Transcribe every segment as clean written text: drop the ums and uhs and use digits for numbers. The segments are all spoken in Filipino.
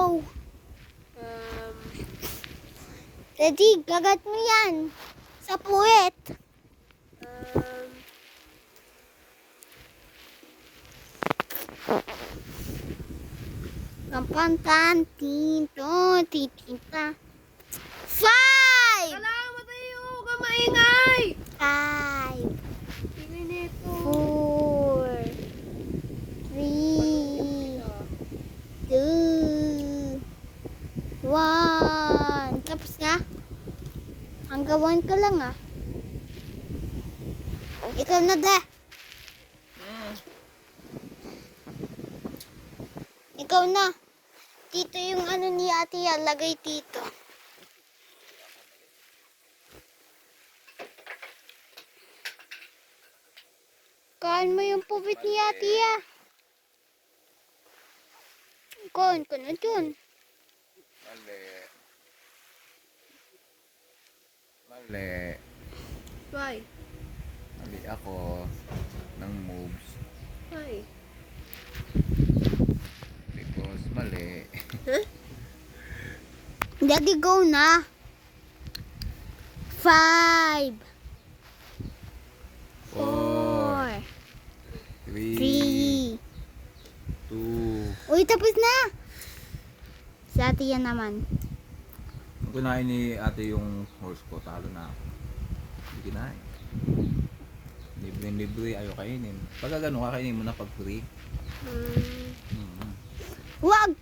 throw. Um, Daddy, gagat mo yan. Sa puwet. um, Kampantan, tinto, titinta. 5! Kailangan mo tayo! Kamaingay! 5, Tingnan nito. 4, 3, 2, 1. Tapos na? Hanggang 1 ka lang ah. Ikaw na da. Ikaw na. Dito yung ano ni ate yan. Lagay dito. Kain mo yung pupit ni ate ya. Kain ka na dyan. Mali. Mali. Why? Mali ako ng moves. Why? Because mali. Daddy, go na. 5, 4, 3, 3. 2. Uy, tapos na. Si ate yan naman. Kung kinain ni ate yung horse ko, talo na ako. Hindi kinain. Libre-libre, ayaw kainin. Pagka gano'n, kakainin mo na pag free. Wag.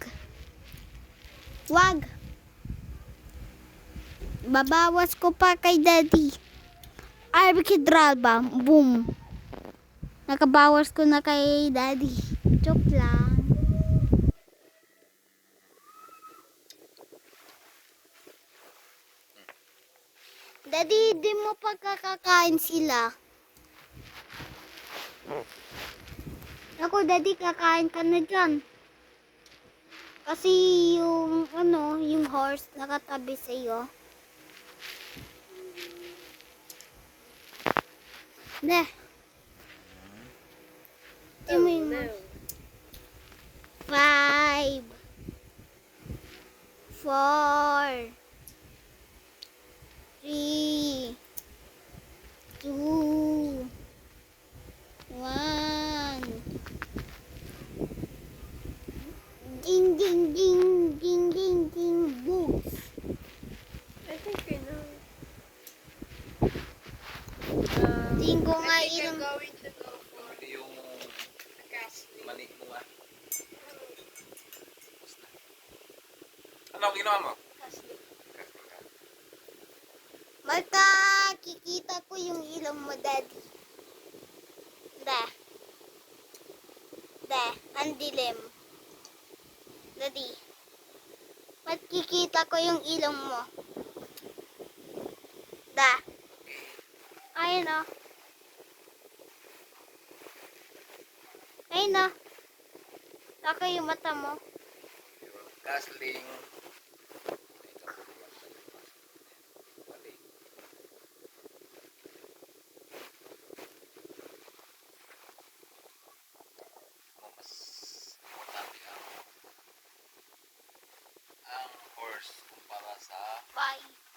Wag. Babawas ko pa kay daddy. Arbikidralba. Boom. Nakabawas ko na kay daddy. Joke lang. Daddy, di mo pagkakakain sila. Ako, daddy, kakain ka na dyan. Kasi yung, ano, yung horse nakatabi sa'yo. Ne. Tingnan mo. 5, 4, 3, 2, 1. Ding, ding, ding, ding, ding, ding, boots. I think I know. Ding ko nga I think I'm ilang... going to go for Mali yung casting. mani mo nga. Ano ang ginawa mo? Casting. Marka, kikita ko yung ilong mo, daddy. Da. Da, ang dilim. Daddy. Ba't kikita ko yung ilong mo? Da. Ayun o. Ayun o. Saka yung mata mo. Gasling. Mali. Mas importante ang horse kumpara sa Bye.